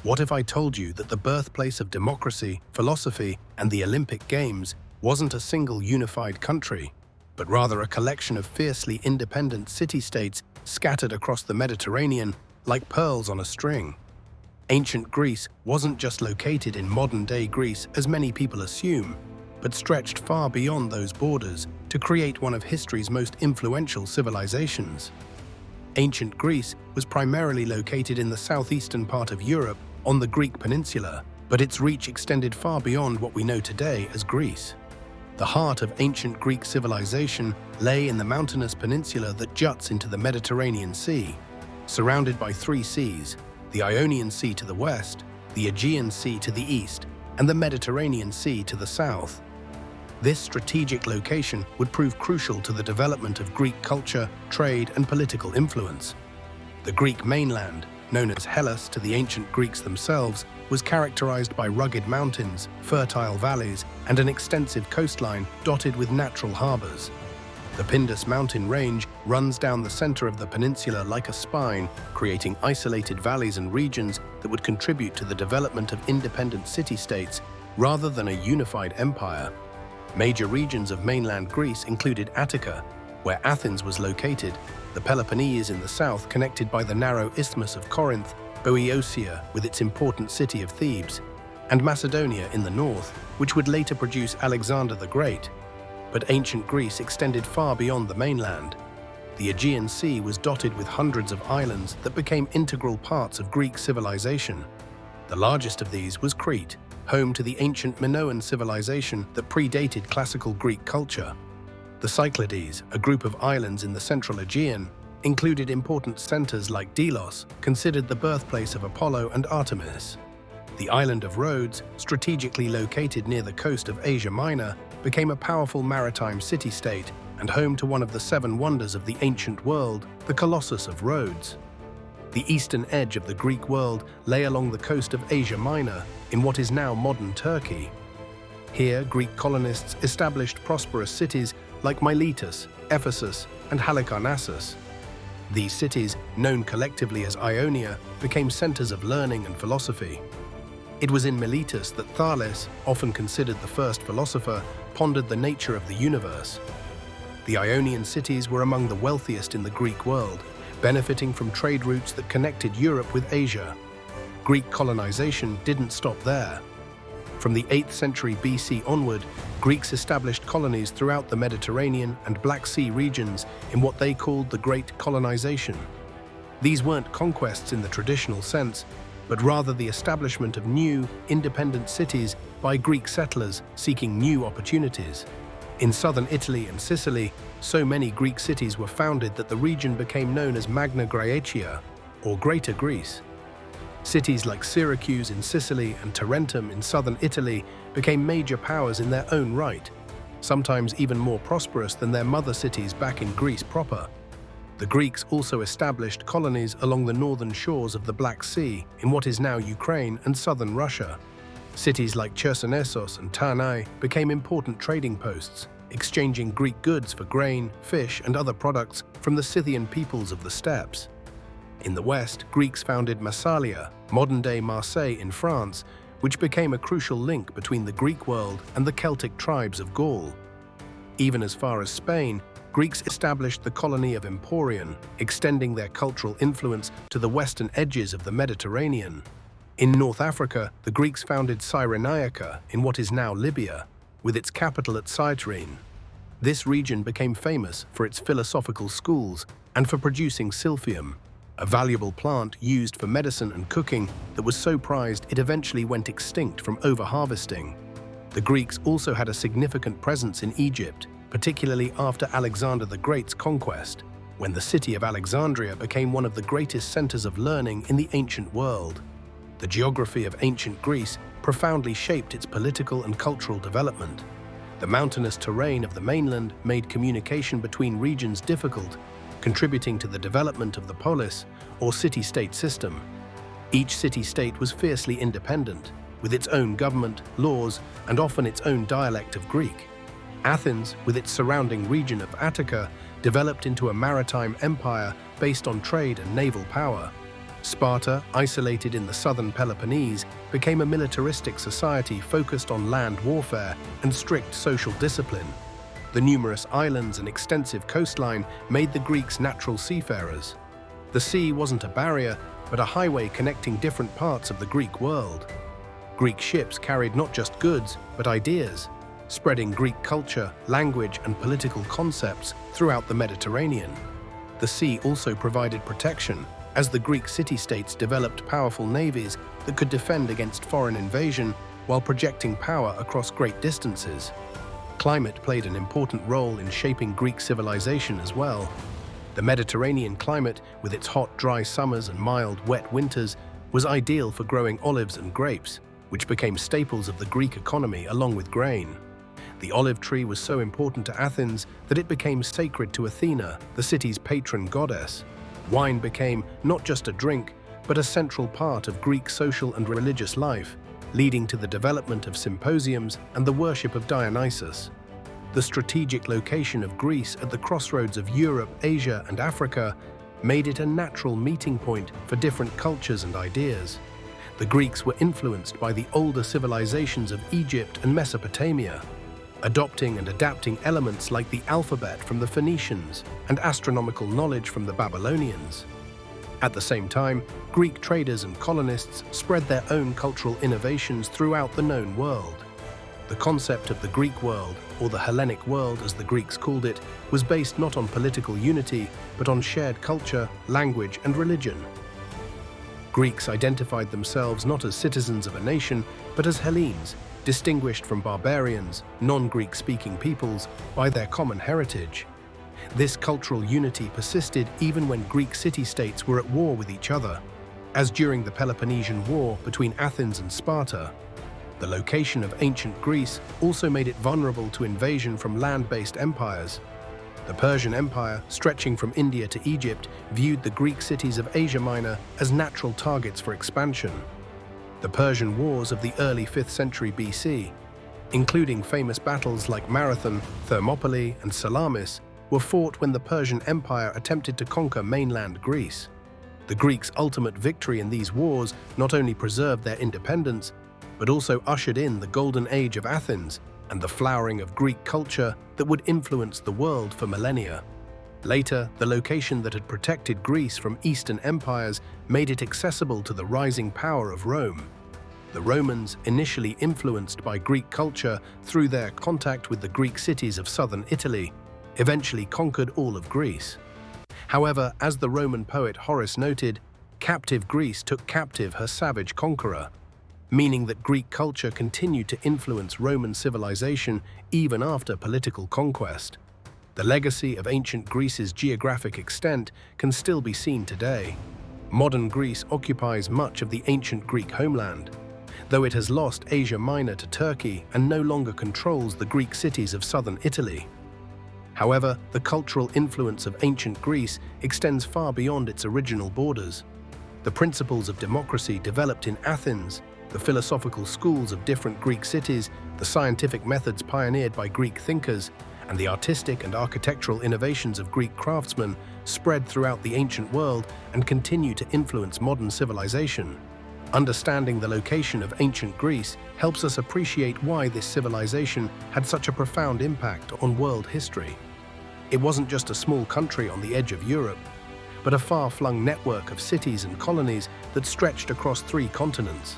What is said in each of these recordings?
What if I told you that the birthplace of democracy, philosophy, and the Olympic Games wasn't a single unified country, but rather a collection of fiercely independent city-states scattered across the Mediterranean like pearls on a string? Ancient Greece wasn't just located in modern-day Greece, as many people assume, but stretched far beyond those borders to create one of history's most influential civilizations. Ancient Greece was primarily located in the southeastern part of Europe on the Greek peninsula, but its reach extended far beyond what we know today as Greece. The heart of ancient Greek civilization lay in the mountainous peninsula that juts into the Mediterranean Sea, surrounded by three seas: the Ionian Sea to the west, the Aegean Sea to the east, and the Mediterranean Sea to the south. This strategic location would prove crucial to the development of Greek culture, trade, and political influence. The Greek mainland, known as Hellas to the ancient Greeks themselves, was characterized by rugged mountains, fertile valleys, and an extensive coastline dotted with natural harbors. The Pindus mountain range runs down the center of the peninsula like a spine, creating isolated valleys and regions that would contribute to the development of independent city-states rather than a unified empire. Major regions of mainland Greece included Attica, where Athens was located, the Peloponnese in the south connected by the narrow isthmus of Corinth, Boeotia with its important city of Thebes, and Macedonia in the north, which would later produce Alexander the Great. But ancient Greece extended far beyond the mainland. The Aegean Sea was dotted with hundreds of islands that became integral parts of Greek civilization. The largest of these was Crete, home to the ancient Minoan civilization that predated classical Greek culture. The Cyclades, a group of islands in the central Aegean, included important centers like Delos, considered the birthplace of Apollo and Artemis. The island of Rhodes, strategically located near the coast of Asia Minor, became a powerful maritime city-state and home to one of the seven wonders of the ancient world, the Colossus of Rhodes. The eastern edge of the Greek world lay along the coast of Asia Minor in what is now modern Turkey. Here, Greek colonists established prosperous cities like Miletus, Ephesus, and Halicarnassus. These cities, known collectively as Ionia, became centers of learning and philosophy. It was in Miletus that Thales, often considered the first philosopher, pondered the nature of the universe. The Ionian cities were among the wealthiest in the Greek world, benefiting from trade routes that connected Europe with Asia. Greek colonization didn't stop there. From the 8th century BC onward, Greeks established colonies throughout the Mediterranean and Black Sea regions in what they called the Great Colonization. These weren't conquests in the traditional sense, but rather the establishment of new, independent cities by Greek settlers seeking new opportunities. In southern Italy and Sicily, so many Greek cities were founded that the region became known as Magna Graecia, or Greater Greece. Cities like Syracuse in Sicily and Tarentum in southern Italy became major powers in their own right, sometimes even more prosperous than their mother cities back in Greece proper. The Greeks also established colonies along the northern shores of the Black Sea in what is now Ukraine and southern Russia. Cities like Chersonesos and Tanai became important trading posts, exchanging Greek goods for grain, fish, and other products from the Scythian peoples of the steppes. In the west, Greeks founded Massalia, modern-day Marseille in France, which became a crucial link between the Greek world and the Celtic tribes of Gaul. Even as far as Spain, Greeks established the colony of Emporion, extending their cultural influence to the western edges of the Mediterranean. In North Africa, the Greeks founded Cyrenaica in what is now Libya, with its capital at Cyrene. This region became famous for its philosophical schools and for producing silphium, a valuable plant used for medicine and cooking that was so prized it eventually went extinct from overharvesting. The Greeks also had a significant presence in Egypt, particularly after Alexander the Great's conquest, when the city of Alexandria became one of the greatest centers of learning in the ancient world. The geography of ancient Greece profoundly shaped its political and cultural development. The mountainous terrain of the mainland made communication between regions difficult, contributing to the development of the polis, or city-state system. Each city-state was fiercely independent, with its own government, laws, and often its own dialect of Greek. Athens, with its surrounding region of Attica, developed into a maritime empire based on trade and naval power. Sparta, isolated in the southern Peloponnese, became a militaristic society focused on land warfare and strict social discipline. The numerous islands and extensive coastline made the Greeks natural seafarers. The sea wasn't a barrier, but a highway connecting different parts of the Greek world. Greek ships carried not just goods, but ideas, spreading Greek culture, language, and political concepts throughout the Mediterranean. The sea also provided protection, as the Greek city-states developed powerful navies that could defend against foreign invasion while projecting power across great distances. Climate played an important role in shaping Greek civilization as well. The Mediterranean climate, with its hot, dry summers and mild, wet winters, was ideal for growing olives and grapes, which became staples of the Greek economy along with grain. The olive tree was so important to Athens that it became sacred to Athena, the city's patron goddess. Wine became not just a drink, but a central part of Greek social and religious life, leading to the development of symposiums and the worship of Dionysus. The strategic location of Greece at the crossroads of Europe, Asia, and Africa made it a natural meeting point for different cultures and ideas. The Greeks were influenced by the older civilizations of Egypt and Mesopotamia, adopting and adapting elements like the alphabet from the Phoenicians and astronomical knowledge from the Babylonians. At the same time, Greek traders and colonists spread their own cultural innovations throughout the known world. The concept of the Greek world, or the Hellenic world as the Greeks called it, was based not on political unity, but on shared culture, language, and religion. Greeks identified themselves not as citizens of a nation, but as Hellenes, distinguished from barbarians, non-Greek-speaking peoples, by their common heritage. This cultural unity persisted even when Greek city-states were at war with each other, as during the Peloponnesian War between Athens and Sparta. The location of ancient Greece also made it vulnerable to invasion from land-based empires. The Persian Empire, stretching from India to Egypt, viewed the Greek cities of Asia Minor as natural targets for expansion. The Persian Wars of the early 5th century BC, including famous battles like Marathon, Thermopylae, and Salamis, were fought when the Persian Empire attempted to conquer mainland Greece. The Greeks' ultimate victory in these wars not only preserved their independence, but also ushered in the golden age of Athens and the flowering of Greek culture that would influence the world for millennia. Later, the location that had protected Greece from Eastern empires made it accessible to the rising power of Rome. The Romans, initially influenced by Greek culture through their contact with the Greek cities of southern Italy, eventually conquered all of Greece. However, as the Roman poet Horace noted, captive Greece took captive her savage conqueror, meaning that Greek culture continued to influence Roman civilization even after political conquest. The legacy of ancient Greece's geographic extent can still be seen today. Modern Greece occupies much of the ancient Greek homeland, though it has lost Asia Minor to Turkey and no longer controls the Greek cities of southern Italy. However, the cultural influence of ancient Greece extends far beyond its original borders. The principles of democracy developed in Athens, the philosophical schools of different Greek cities, the scientific methods pioneered by Greek thinkers, and the artistic and architectural innovations of Greek craftsmen spread throughout the ancient world and continue to influence modern civilization. Understanding the location of ancient Greece helps us appreciate why this civilization had such a profound impact on world history. It wasn't just a small country on the edge of Europe, but a far-flung network of cities and colonies that stretched across 3 continents.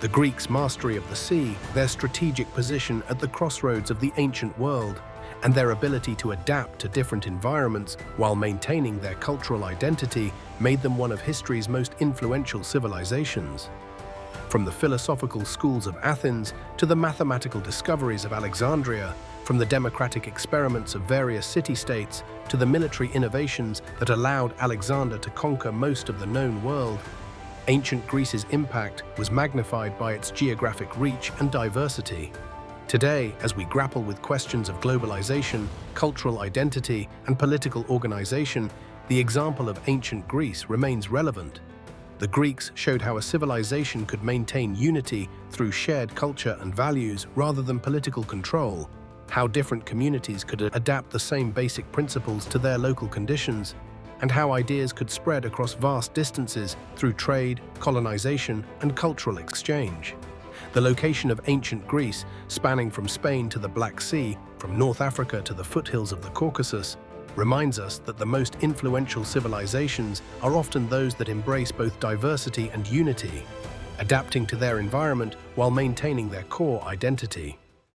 The Greeks' mastery of the sea, their strategic position at the crossroads of the ancient world, and their ability to adapt to different environments while maintaining their cultural identity made them one of history's most influential civilizations. From the philosophical schools of Athens to the mathematical discoveries of Alexandria, from the democratic experiments of various city-states to the military innovations that allowed Alexander to conquer most of the known world, ancient Greece's impact was magnified by its geographic reach and diversity. Today, as we grapple with questions of globalization, cultural identity, and political organization, the example of ancient Greece remains relevant. The Greeks showed how a civilization could maintain unity through shared culture and values rather than political control, how different communities could adapt the same basic principles to their local conditions, and how ideas could spread across vast distances through trade, colonization, and cultural exchange. The location of ancient Greece, spanning from Spain to the Black Sea, from North Africa to the foothills of the Caucasus, reminds us that the most influential civilizations are often those that embrace both diversity and unity, adapting to their environment while maintaining their core identity.